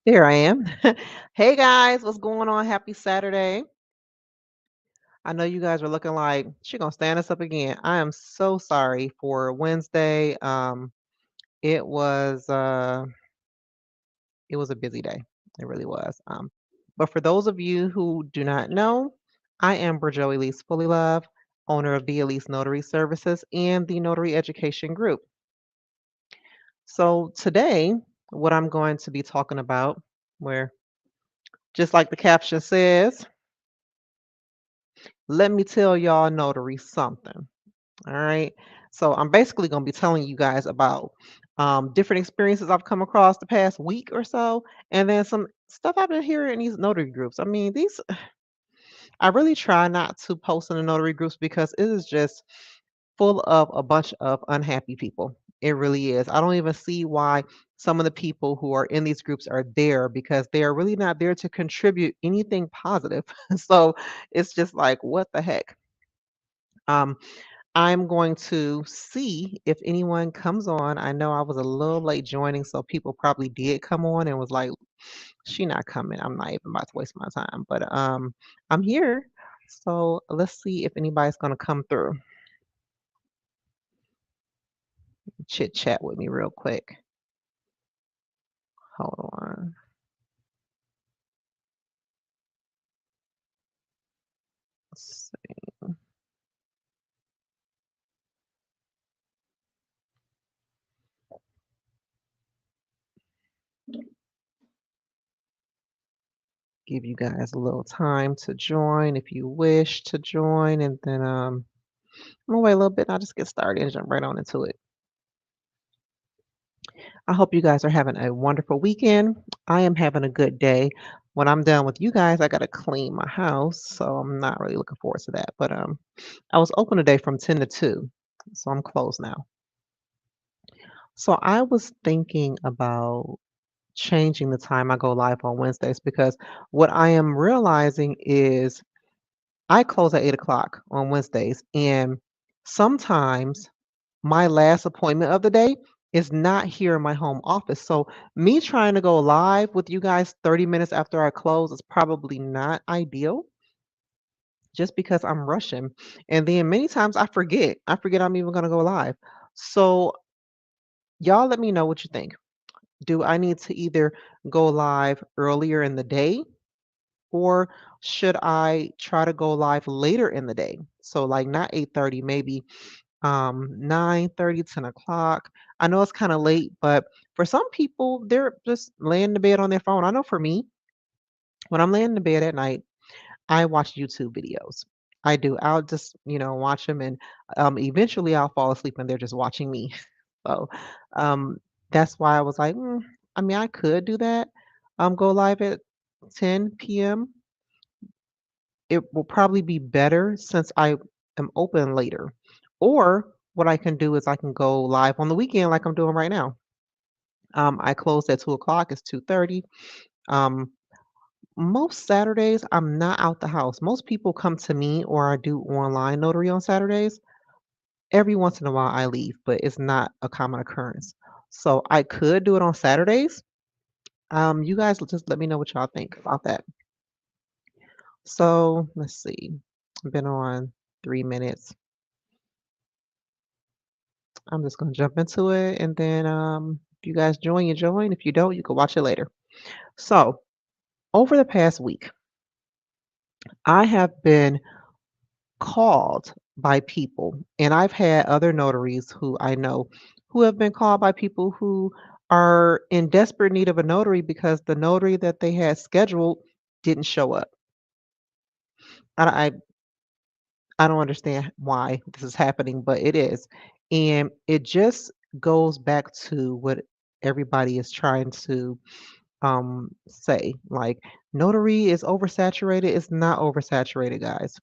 Here I am. Hey guys, what's going on? Happy Saturday. I know you guys are looking like she gonna stand us up again. I am so sorry for Wednesday. It was uh it was a busy day. It really was. But for those of you who do not know, I am Berjo Elise Fully Love, owner of the Elise Notary Services and the Notary Education Group. So today, what I'm going to be talking about, where just like the caption says, let me tell y'all notary something. All right. So I'm basically going to be telling you guys about different experiences I've come across the past week or so, and then some stuff I've been hearing in these notary groups. I mean, these I really try not to post in the notary groups because it is just full of a bunch of unhappy people. It really is. I don't even see why some of the people who are in these groups are there because they are really not there to contribute anything positive. So it's just like, what the heck? Um, I'm going to see if anyone comes on. I know I was a little late joining, so people probably did come on and was like, "She not coming. I'm not even about to waste my time." But I'm here, so let's see if anybody's gonna come through. Chit chat with me real quick. Hold on. Let's give you guys a little time to join if you wish to join, and then I'm gonna wait a little bit. And I'll just get started and jump right on into it. I hope you guys are having a wonderful weekend. I am having a good day. When I'm done with you guys, I gotta clean my house, so I'm not really looking forward to that. But I was open today from 10 to 2, so I'm closed now. So I was thinking about changing the time I go live on Wednesdays because what I am realizing is I close at 8 o'clock on Wednesdays, and sometimes my last appointment of the day is not here in my home office. So me trying to go live with you guys 30 minutes after I close is probably not ideal just because I'm rushing. And then many times I forget. I forget I'm even going to go live. So y'all let me know what you think. Do I need to either go live earlier in the day or should I try to go live later in the day? So like not 8:30, maybe 9:30, 10 o'clock. I know it's kind of late, but for some people, they're just laying in the bed on their phone. I know for me, when I'm laying in the bed at night, I watch YouTube videos. I do. I'll just, watch them and eventually I'll fall asleep and they're just watching me. So um, that's why I was like, I mean, I could do that. Go live at 10 p.m. It will probably be better since I am open later. Or what I can do is I can go live on the weekend like I'm doing right now. I close at 2 o'clock. It's 2:30. Um, most Saturdays I'm not out the house. Most people come to me or I do online notary on Saturdays. Every once in a while I leave, but it's not a common occurrence. So I could do it on Saturdays. You guys just let me know what y'all think about that. So let's see. I've been on 3 minutes. I'm just gonna jump into it, and then if you guys join, you join. If you don't, you can watch it later. So over the past week, I have been called by people, and I've had other notaries who I know who have been called by people who are in desperate need of a notary because the notary that they had scheduled didn't show up. I, I I don't understand why this is happening, but it is. And it just goes back to what everybody is trying to say. Like notary is oversaturated. It's not oversaturated, guys.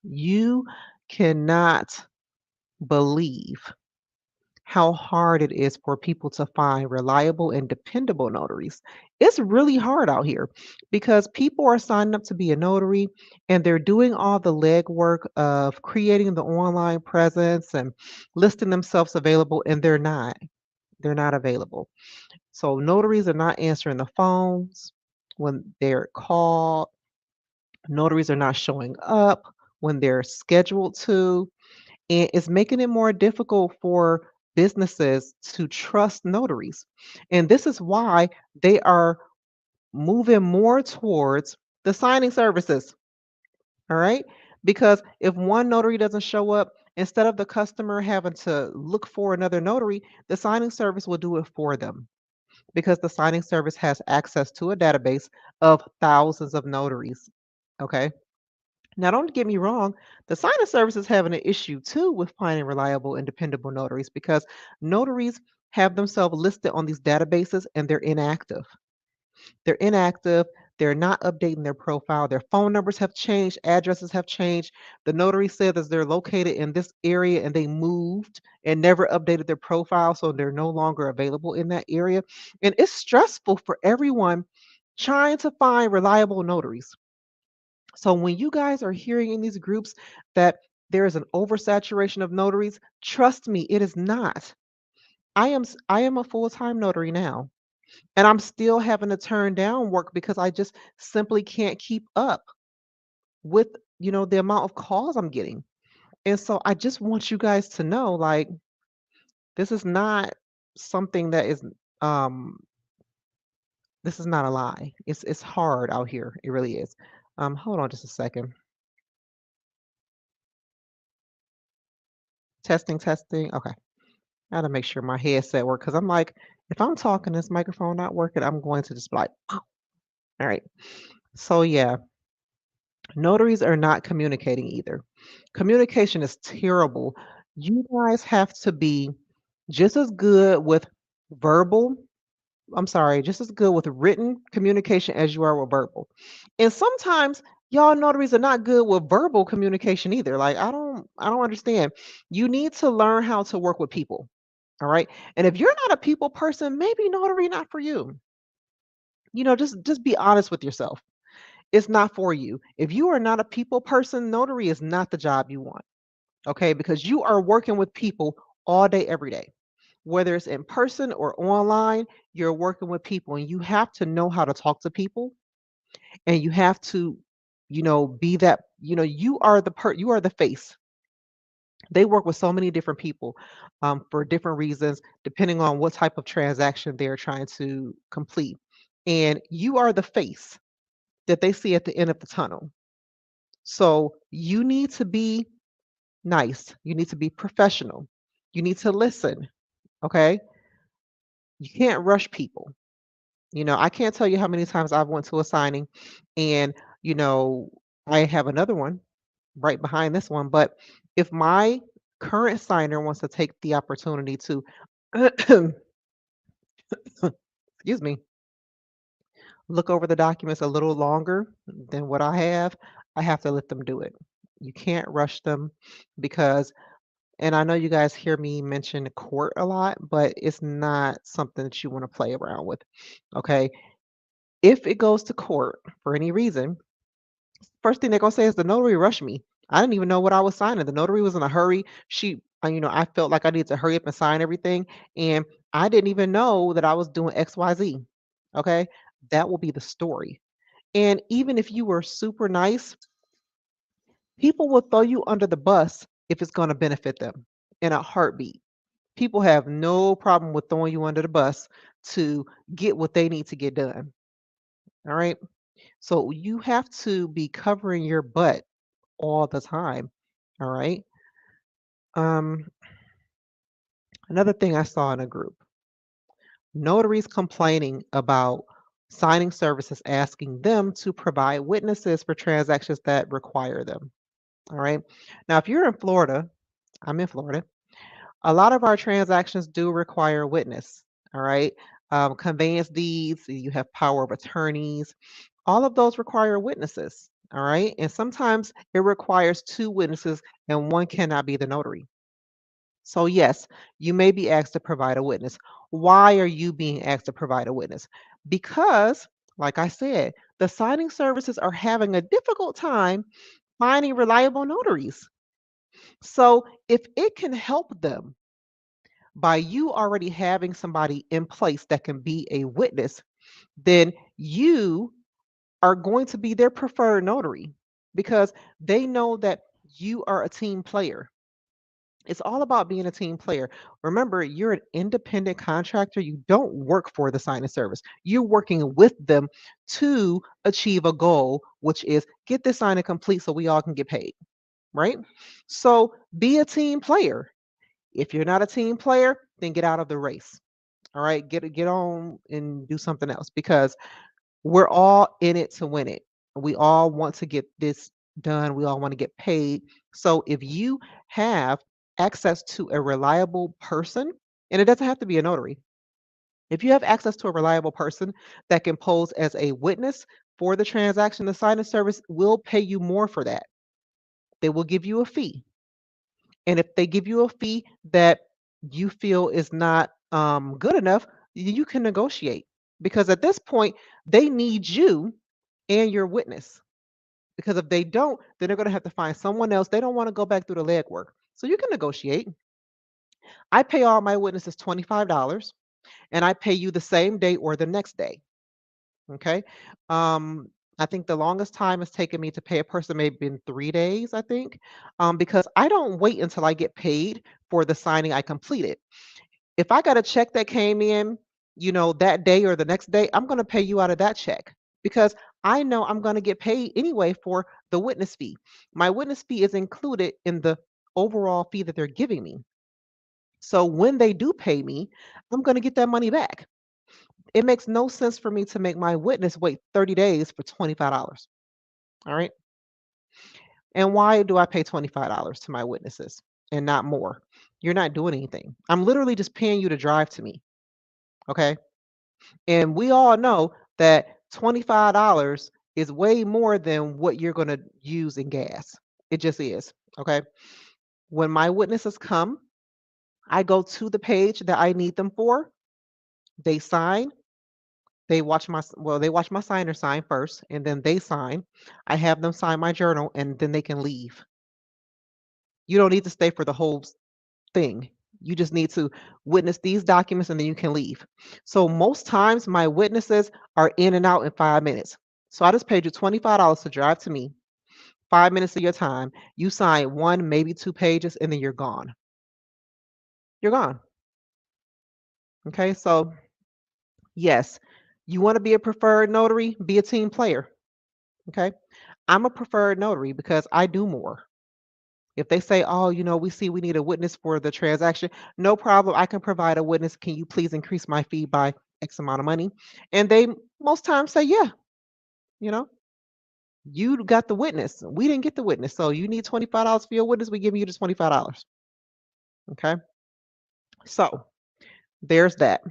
You cannot believe how hard it is for people to find reliable and dependable notaries. It's really hard out here because people are signing up to be a notary and they're doing all the legwork of creating the online presence and listing themselves available, and they're not. They're not available. So notaries are not answering the phones when they're called. Notaries are not showing up when they're scheduled to. And it's making it more difficult for businesses to trust notaries. And this is why they are moving more towards the signing services. All right. Because if one notary doesn't show up, instead of the customer having to look for another notary, the signing service will do it for them because the signing service has access to a database of thousands of notaries. Okay. Now, don't get me wrong, the signing service is having an issue too with finding reliable and dependable notaries because notaries have themselves listed on these databases and they're inactive. They're inactive. They're not updating their profile. Their phone numbers have changed. Addresses have changed. The notary said that they're located in this area and they moved and never updated their profile. So they're no longer available in that area. And it's stressful for everyone trying to find reliable notaries. So when you guys are hearing in these groups that there is an oversaturation of notaries, trust me, it is not. I am a full-time notary now. And I'm still having to turn down work because I just simply can't keep up with, the amount of calls I'm getting. And so I just want you guys to know, like, this is not something that is um this is not a lie. It's hard out here. It really is. Hold on just a second. Testing, testing. Okay. I gotta make sure my headset work because I'm like, if I'm talking, this microphone not working, I'm going to just be like, all right. So yeah, notaries are not communicating either. Communication is terrible. You guys have to be just as good with verbal, I'm sorry, just as good with written communication as you are with verbal. And sometimes y'all notaries are not good with verbal communication either. Like I don't understand. You need to learn how to work with people. All right. And if you're not a people person, maybe notary not for you. Just be honest with yourself. It's not for you. If you are not a people person, notary is not the job you want. Okay, because you are working with people all day, every day. Whether it's in person or online, you're working with people and you have to know how to talk to people and you have to, be that, you are the face. They work with so many different people for different reasons, depending on what type of transaction they're trying to complete. And you are the face that they see at the end of the tunnel. So you need to be nice. You need to be professional. You need to listen. Okay. You can't rush people. I can't tell you how many times I've went to a signing and, you know, I have another one right behind this one. But if my current signer wants to take the opportunity to, excuse me, look over the documents a little longer than what I have to let them do it. You can't rush them because, and I know you guys hear me mention court a lot, but it's not something that you want to play around with. Okay. If it goes to court for any reason, first thing they're gonna say is the notary rushed me. I didn't even know what I was signing. The notary was in a hurry. I felt like I needed to hurry up and sign everything, and I didn't even know that I was doing XYZ. Okay, that will be the story. And even if you were super nice, people will throw you under the bus if it's going to benefit them in a heartbeat. People have no problem with throwing you under the bus to get what they need to get done. All right. So you have to be covering your butt all the time. All right. Um, Another thing I saw in a group, notaries complaining about signing services asking them to provide witnesses for transactions that require them. All right. Now, if you're in Florida, I'm in Florida, a lot of our transactions do require a witness. All right. Conveyance deeds, you have power of attorneys, all of those require witnesses. All right. And sometimes it requires two witnesses and one cannot be the notary. So, yes, you may be asked to provide a witness. Why are you being asked to provide a witness? Because, like I said, the signing services are having a difficult time finding reliable notaries. So, if it can help them By you already having somebody in place that can be a witness, then you are going to be their preferred notary because they know that you are a team player. It's all about being a team player. Remember, you're an independent contractor. You don't work for the signing service. You're working with them to achieve a goal, which is get this signing complete so we all can get paid, right? So be a team player. If you're not a team player, then get out of the race. All right, get on and do something else because we're all in it to win it. We all want to get this done. We all want to get paid. So if you have access to a reliable person, and it doesn't have to be a notary, if you have access to a reliable person that can pose as a witness for the transaction, the signing service will pay you more for that. They will give you a fee. And if they give you a fee that you feel is not good enough, you can negotiate because at this point, they need you and your witness. Because if they don't, then they're going to have to find someone else. They don't want to go back through the legwork. So you can negotiate. I pay all my witnesses $25 and I pay you the same day or the next day. Okay. Um, I think the longest time it's taken me to pay a person may have been 3 days, I think, because I don't wait until I get paid for the signing I completed. If I got a check that came in, that day or the next day, I'm going to pay you out of that check because I know I'm going to get paid anyway for the witness fee. My witness fee is included in the overall fee that they're giving me. So when they do pay me, I'm going to get that money back. It makes no sense for me to make my witness wait 30 days for $25. All right. And why do I pay $25 to my witnesses and not more? You're not doing anything. I'm literally just paying you to drive to me. Okay. And we all know that $25 is way more than what you're going to use in gas. It just is. Okay. When my witnesses come, I go to the page that I need them for. They sign. They watch my signer sign first and then they sign. I have them sign my journal and then they can leave. You don't need to stay for the whole thing. You just need to witness these documents and then you can leave. So most times my witnesses are in and out in 5 minutes. So I just paid you $25 to drive to me, 5 minutes of your time. You sign one, maybe 2 pages, and then you're gone. You're gone. Okay. So, yes, you want to be a preferred notary, be a team player. Okay. I'm a preferred notary because I do more. If they say, "Oh, we see we need a witness for the transaction," no problem. I can provide a witness. Can you please increase my fee by X amount of money? And they most times say, "Yeah, you know, you got the witness. We didn't get the witness. So you need $25 for your witness. We give you the $25." Okay. So there's that.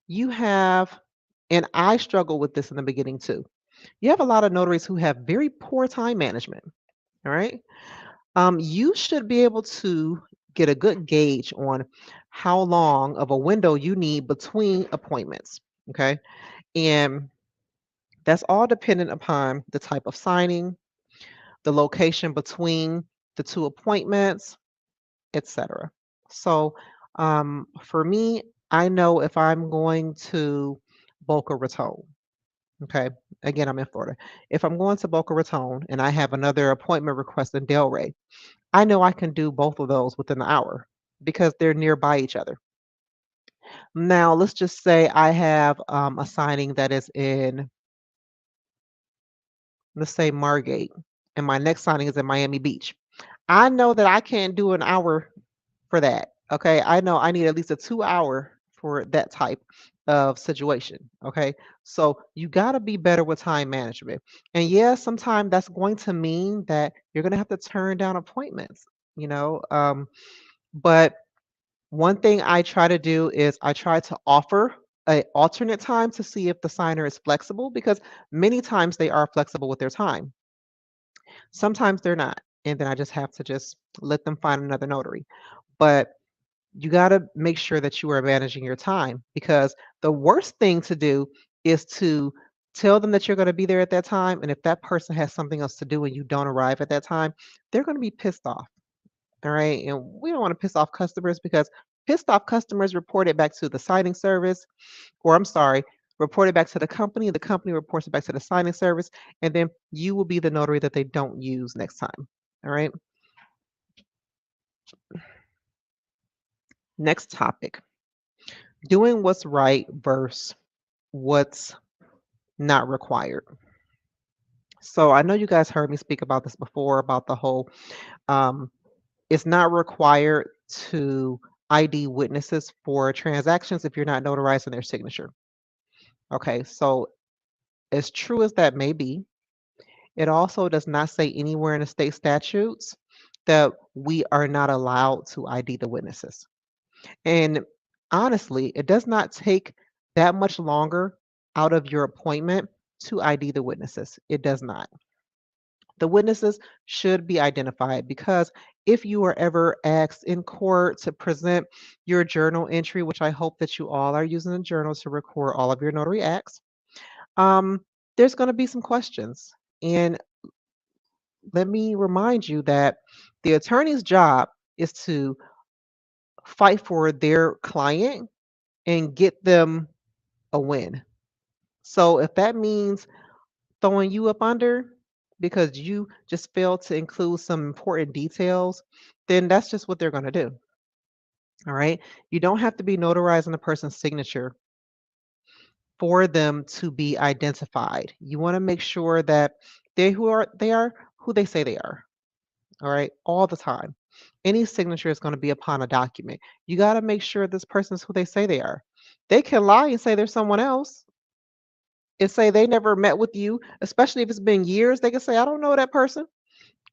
You have, and I struggle with this in the beginning too. You have a lot of notaries who have very poor time management. All right. You should be able to get a good gauge on how long of a window you need between appointments. Okay. And that's all dependent upon the type of signing, the location between the two appointments, etc. So for me, I know if I'm going to Boca Raton, okay, again, I'm in Florida. If I'm going to Boca Raton and I have another appointment request in Delray, I know I can do both of those within an hour because they're nearby each other. Now, let's just say I have a signing that is in, let's say, Margate, and my next signing is in Miami Beach. I know that I can't do an hour for that. Okay. I know I need at least a 2 hour for that type of situation. Okay. So you got to be better with time management. And yeah, sometimes that's going to mean that you're going to have to turn down appointments, you know. But one thing I try to do is I try to offer a alternate time to see if the signer is flexible because many times they are flexible with their time. Sometimes they're not. And then I just have to just let them find another notary. But you got to make sure that you are managing your time because the worst thing to do is to tell them that you're going to be there at that time. And if that person has something else to do and you don't arrive at that time, they're going to be pissed off. All right. And we don't want to piss off customers because Pissed off customers report it back to the signing service, or I'm sorry, report it back to the company reports it back to the signing service, and then you will be the notary that they don't use next time. All right. Next topic, doing what's right versus what's not required. So I know you guys heard me speak about this before about the whole um, it's not required to ID witnesses for transactions if you're not notarizing their signature. Okay, so as true as that may be, it also does not say anywhere in the state statutes that we are not allowed to ID the witnesses. And honestly, it does not take that much longer out of your appointment to ID the witnesses. It does not. The witnesses should be identified because if you are ever asked in court to present your journal entry, which I hope that you all are using the journal to record all of your notary acts, um, there's going to be some questions. And let me remind you that the attorney's job is to fight for their client and get them a win. So if that means throwing you up under because you just failed to include some important details, then that's just what they're going to do. All right. You don't have to be notarizing a person's signature for them to be identified. You want to make sure that they are who they say they are. All right, all the time. Any signature is going to be upon a document. You got to make sure this person is who they say they are. They can lie and say they're someone else and say they never met with you, especially if it's been years. They can say, I don't know that person.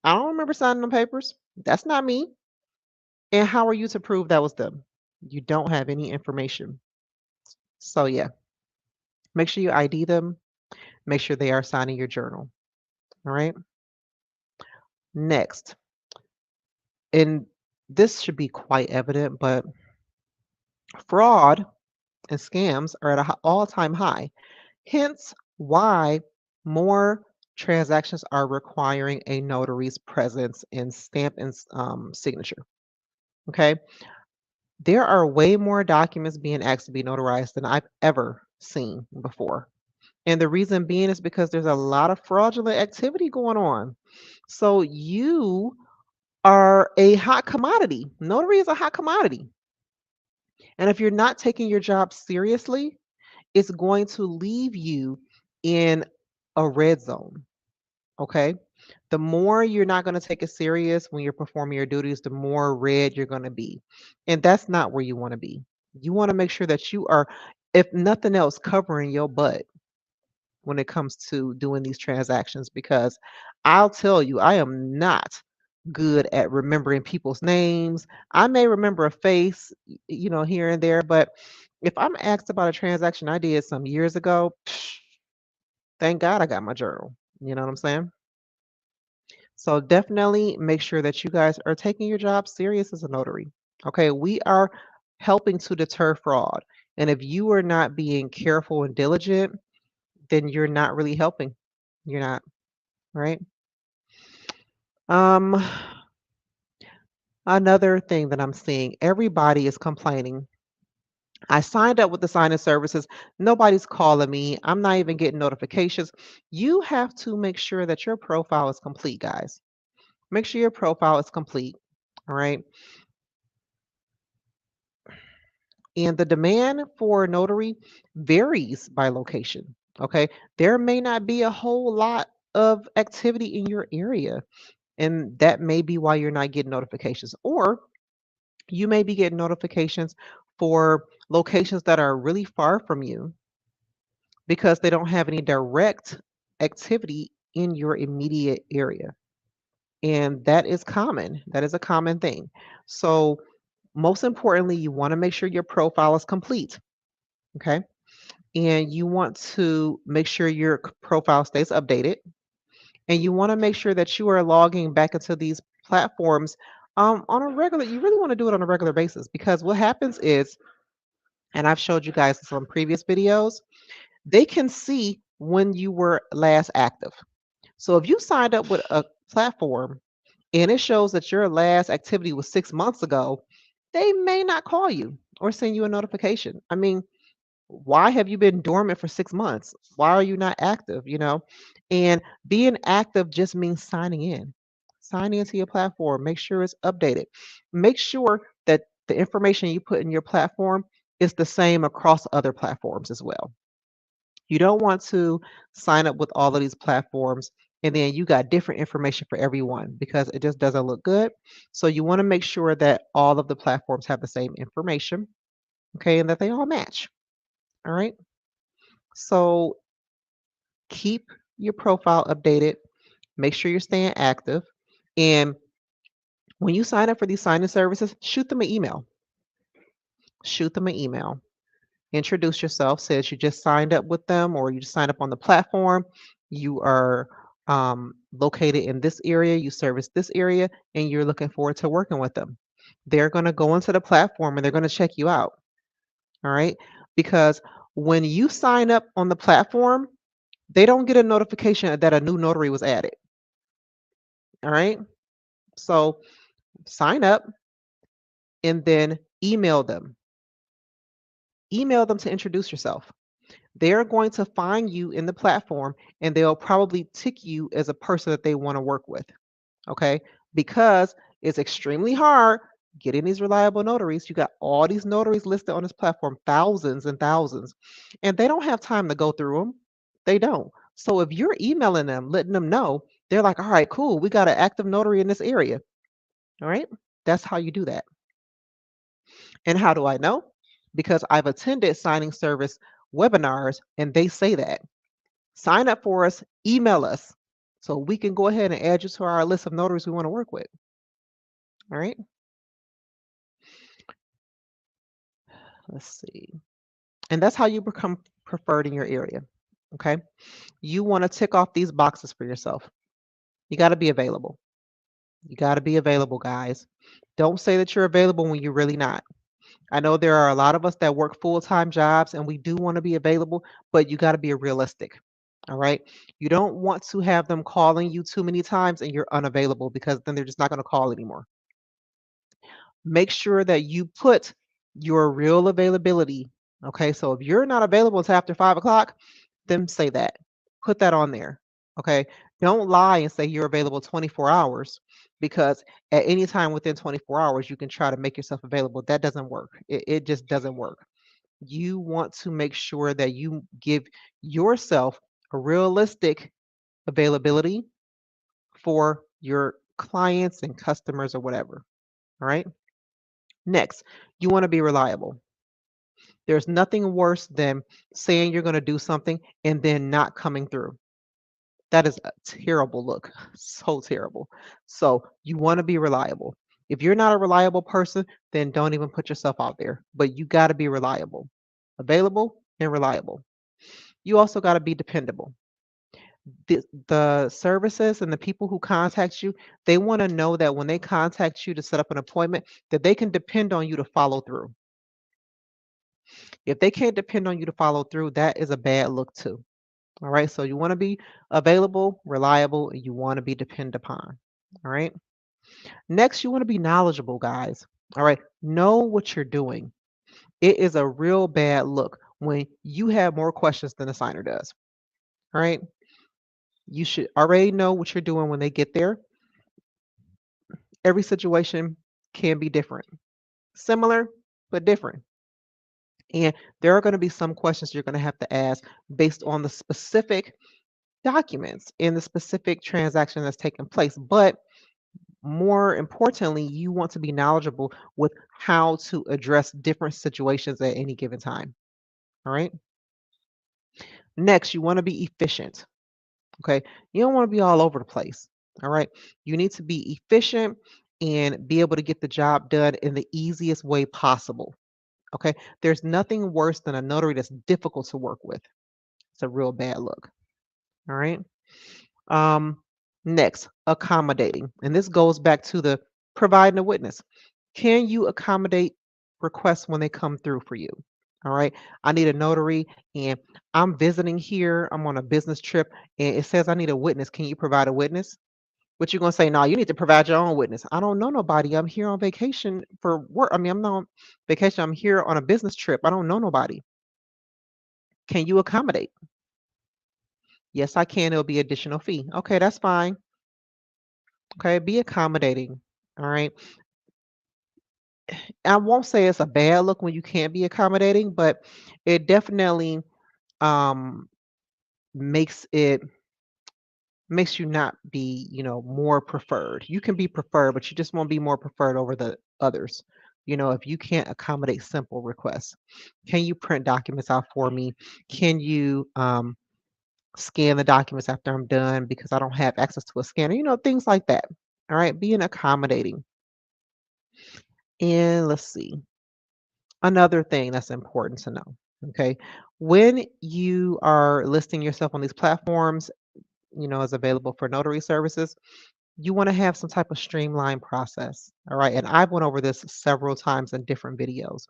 I don't remember signing them papers. That's not me. And how are you to prove that was them? You don't have any information. So, yeah, make sure you ID them. Make sure they are signing your journal. All right. Next, and this should be quite evident, but fraud and scams are at an all-time high. Hence, why more transactions are requiring a notary's presence and stamp and signature. Okay, there are way more documents being asked to be notarized than I've ever seen before. And the reason being is because there's a lot of fraudulent activity going on. So you are a hot commodity. Notary is a hot commodity. And if you're not taking your job seriously, it's going to leave you in a red zone. Okay. The more you're not going to take it serious when you're performing your duties, the more red you're going to be. And that's not where you want to be. You want to make sure that you are, if nothing else, covering your butt when it comes to doing these transactions because I'll tell you, I am not good at remembering people's names. I may remember a face, here and there, but if I'm asked about a transaction I did some years ago, thank God I got my journal. You know what I'm saying? So definitely make sure that you guys are taking your job serious as a notary. Okay, we are helping to deter fraud. And if you are not being careful and diligent, then you're not really helping. You're not, right? Um, Another thing that I'm seeing, everybody is complaining. I signed up with the sign-in services. Nobody's calling me. I'm not even getting notifications. You have to make sure that your profile is complete, guys. Make sure your profile is complete. All right. And the demand for notary varies by location. Okay. There may not be a whole lot of activity in your area. And that may be why you're not getting notifications. Or you may be getting notifications for locations that are really far from you because they don't have any direct activity in your immediate area. And that is common. That is a common thing. So, most importantly, you want to make sure your profile is complete. Okay. And you want to make sure your profile stays updated. And you want to make sure that you are logging back into these platforms on a regular, you really want to do it on a regular basis because what happens is, and I've showed you guys some previous videos, they can see when you were last active. So if you signed up with a platform and it shows that your last activity was 6 months ago, they may not call you or send you a notification. I mean, why have you been dormant for 6 months? Why are you not active? And being active just means signing in. Sign into your platform. Make sure it's updated. Make sure that the information you put in your platform is the same across other platforms as well. You don't want to sign up with all of these platforms and then you got different information for everyone because it just doesn't look good. So you want to make sure that all of the platforms have the same information, okay, and that they all match. All right. So keep your profile updated. Make sure you're staying active. And when you sign up for these signing services, shoot them an email. Shoot them an email. Introduce yourself, says you just signed up with them or you just signed up on the platform. You are located in this area, you service this area, and you're looking forward to working with them. They're going to go into the platform and they're going to check you out. All right. Because when you sign up on the platform, they don't get a notification that a new notary was added. All right. So sign up and then email them. Email them to introduce yourself. They're going to find you in the platform and they'll probably tick you as a person that they want to work with. Okay. Because it's extremely hard getting these reliable notaries. You got all these notaries listed on this platform, thousands and thousands, and they don't have time to go through them. They don't. So if you're emailing them, letting them know, they're like, all right, cool. We got an active notary in this area. All right. That's how you do that. And how do I know? Because I've attended signing service webinars and they say that. Sign up for us, email us so we can go ahead and add you to our list of notaries we want to work with. All right. Let's see. And that's how you become preferred in your area. Okay. You want to tick off these boxes for yourself. You got to be available. You got to be available, guys. Don't say that you're available when you're really not. I know there are a lot of us that work full-time jobs and we do want to be available, but you got to be realistic. All right. You don't want to have them calling you too many times and you're unavailable because then they're just not going to call anymore. Make sure that you put your real availability. Okay. So if you're not available until after 5 o'clock, then say that. Put that on there. Okay. Don't lie and say you're available 24 hours because at any time within 24 hours, you can try to make yourself available. That doesn't work. It just doesn't work. You want to make sure that you give yourself a realistic availability for your clients and customers or whatever. All right. Next, you want to be reliable. There's nothing worse than saying you're going to do something and then not coming through. That is a terrible look. So terrible. So you want to be reliable. If you're not a reliable person, then don't even put yourself out there. But you got to be reliable, available, and reliable. You also got to be dependable. The services and the people who contact you, they want to know that when they contact you to set up an appointment, that they can depend on you to follow through. If they can't depend on you to follow through, that is a bad look too. All right. So you want to be available, reliable, and you want to be depended upon. All right. Next, you want to be knowledgeable, guys. All right. Know what you're doing. It is a real bad look when you have more questions than the signer does. All right. You should already know what you're doing when they get there. Every situation can be different, similar, but different. And there are going to be some questions you're going to have to ask based on the specific documents in the specific transaction that's taking place. But more importantly, you want to be knowledgeable with how to address different situations at any given time. All right. Next, you want to be efficient. Okay. You don't want to be all over the place. All right. You need to be efficient and be able to get the job done in the easiest way possible. Okay. There's nothing worse than a notary that's difficult to work with. It's a real bad look. All right. Um, Next, accommodating. And this goes back to the providing a witness. Can you accommodate requests when they come through for you? All right. I need a notary and I'm visiting here. I'm on a business trip and it says I need a witness. Can you provide a witness? But you're gonna say, "No, you need to provide your own witness." I don't know nobody. I'm here on vacation for work. I mean, I'm not on vacation. I'm here on a business trip. I don't know nobody. Can you accommodate? Yes, I can. It'll be additional fee. Okay, that's fine. Okay, be accommodating. All right. I won't say it's a bad look when you can't be accommodating, but it definitely um makes it makes you not be, more preferred. You can be preferred, but you just won't be more preferred over the others. If you can't accommodate simple requests, can you print documents out for me? Can you scan the documents after I'm done because I don't have access to a scanner? Things like that. All right, being accommodating. And let's see, another thing that's important to know. Okay, when you are listing yourself on these platforms, is available for notary services, you want to have some type of streamlined process. All right. And I've went over this several times in different videos.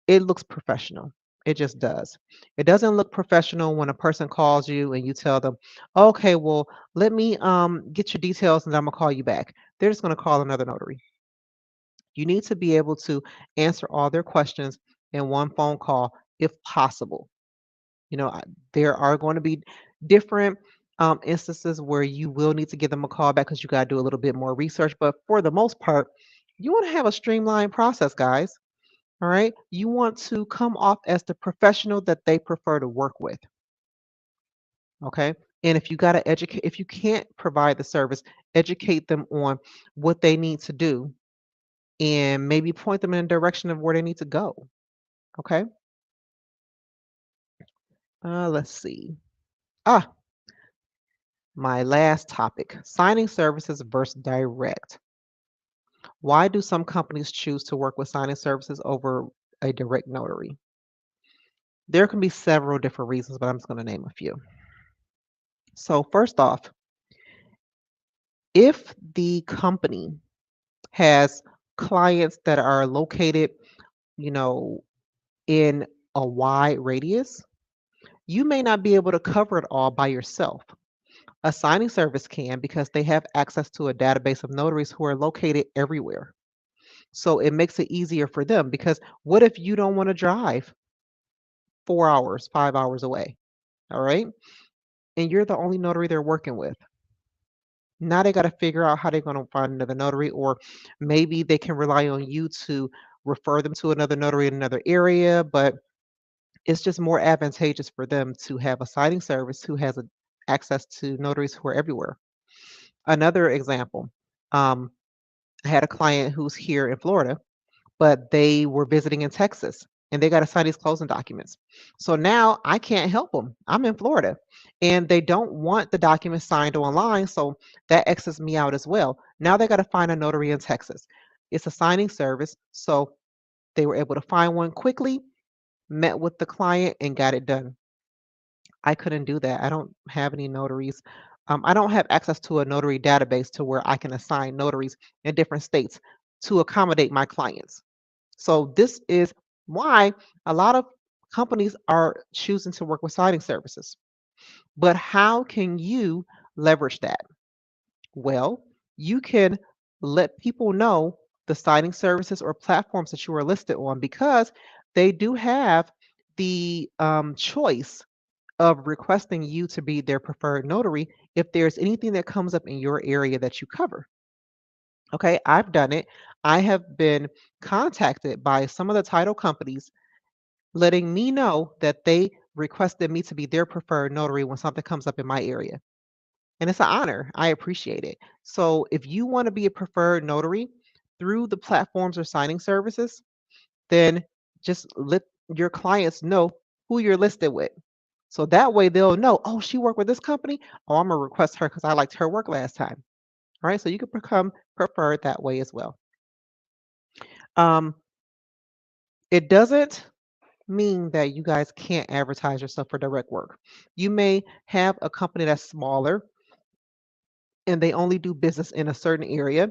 It looks professional. It just does. It doesn't look professional when a person calls you and you tell them, okay, well, let me get your details and I'm gonna call you back. They're just gonna call another notary. You need to be able to answer all their questions in one phone call if possible. There are going to be different instances where you will need to give them a call back because you got to do a little bit more research. But for the most part, you want to have a streamlined process, guys. All right. You want to come off as the professional that they prefer to work with. Okay. And if you got to educate, if you can't provide the service, educate them on what they need to do and maybe point them in a direction of where they need to go. Okay. Let's see. Ah, my last topic, signing services versus direct. Why do some companies choose to work with signing services over a direct notary? There can be several different reasons, but I'm just going to name a few. So, first off, if the company has clients that are located, you know, in a wide radius, you may not be able to cover it all by yourself. A signing service can because they have access to a database of notaries who are located everywhere. So it makes it easier for them because what if you don't want to drive 4 hours, 5 hours away? All right. And you're the only notary they're working with. Now they got to figure out how they're going to find another notary, or maybe they can rely on you to refer them to another notary in another area. But it's just more advantageous for them to have a signing service who has access to notaries who are everywhere. Another example, um, I had a client who's here in Florida, but they were visiting in Texas and they got to sign these closing documents. So now I can't help them. I'm in Florida and they don't want the documents signed online. So that X's me out as well. Now they got to find a notary in Texas. It's a signing service. So they were able to find one quickly, met with the client, and got it done. I couldn't do that. I don't have any notaries. I don't have access to a notary database to where I can assign notaries in different states to accommodate my clients. So this is why a lot of companies are choosing to work with signing services. But how can you leverage that? Well, you can let people know the signing services or platforms that you are listed on because they do have the choice of requesting you to be their preferred notary if there's anything that comes up in your area that you cover. Okay, I've done it. I have been contacted by some of the title companies letting me know that they requested me to be their preferred notary when something comes up in my area. And it's an honor. I appreciate it. So if you want to be a preferred notary through the platforms or signing services, then just let your clients know who you're listed with. So that way they'll know, oh, she worked with this company. Oh, I'm gonna request her because I liked her work last time. All right. So you can become preferred that way as well. Um, it doesn't mean that you guys can't advertise yourself for direct work. You may have a company that's smaller and they only do business in a certain area.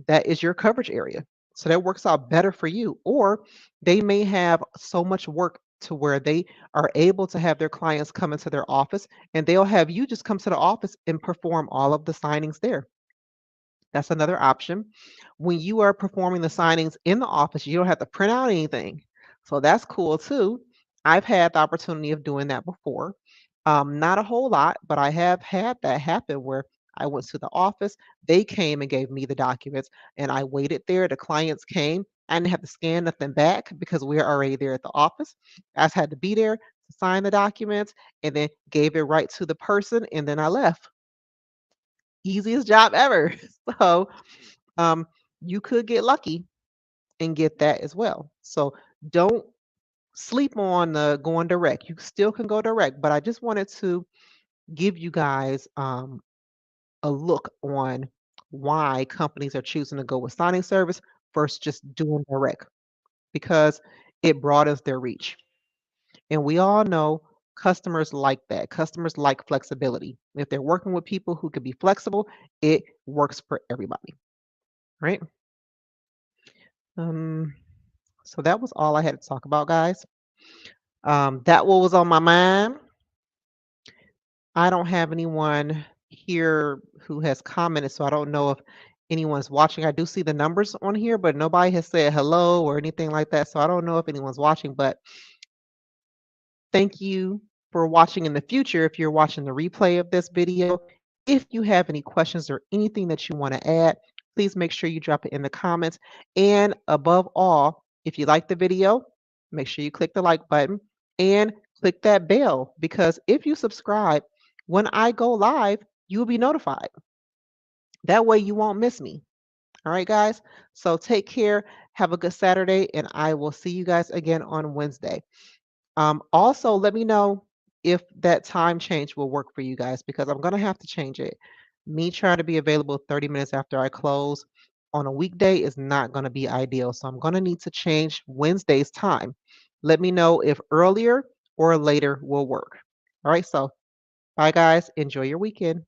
That is your coverage area. So that works out better for you. Or they may have so much work to where they are able to have their clients come into their office and they'll have you just come to the office and perform all of the signings there. That's another option. When you are performing the signings in the office, you don't have to print out anything. So that's cool too. I've had the opportunity of doing that before. Not a whole lot, but I have had that happen where I went to the office, they came and gave me the documents, and I waited there. The clients came. I didn't have to scan nothing back because we are already there at the office. I just had to be there to sign the documents and then gave it right to the person, and then I left. Easiest job ever. So um, you could get lucky and get that as well. So don't sleep on the going direct. You still can go direct, but I just wanted to give you guys a look on why companies are choosing to go with signing service versus just doing direct because it broadens their reach. And we all know customers like that. Customers like flexibility. If they're working with people who can be flexible, it works for everybody, right? Um, so that was all I had to talk about, guys. That what was on my mind. I don't have anyone here who has commented, so I don't know if anyone's watching. I do see the numbers on here, but nobody has said hello or anything like that. So I don't know if anyone's watching, but thank you for watching in the future. If you're watching the replay of this video, if you have any questions or anything that you want to add, please make sure you drop it in the comments. And above all, if you like the video, make sure you click the like button and click that bell because if you subscribe, when I go live, you will be notified. That way you won't miss me. All right, guys. So take care. Have a good Saturday, and I will see you guys again on Wednesday. Also, let me know if that time change will work for you guys because I'm going to have to change it. Me trying to be available 30 minutes after I close on a weekday is not going to be ideal. So I'm going to need to change Wednesday's time. Let me know if earlier or later will work. All right. So bye, guys. Enjoy your weekend.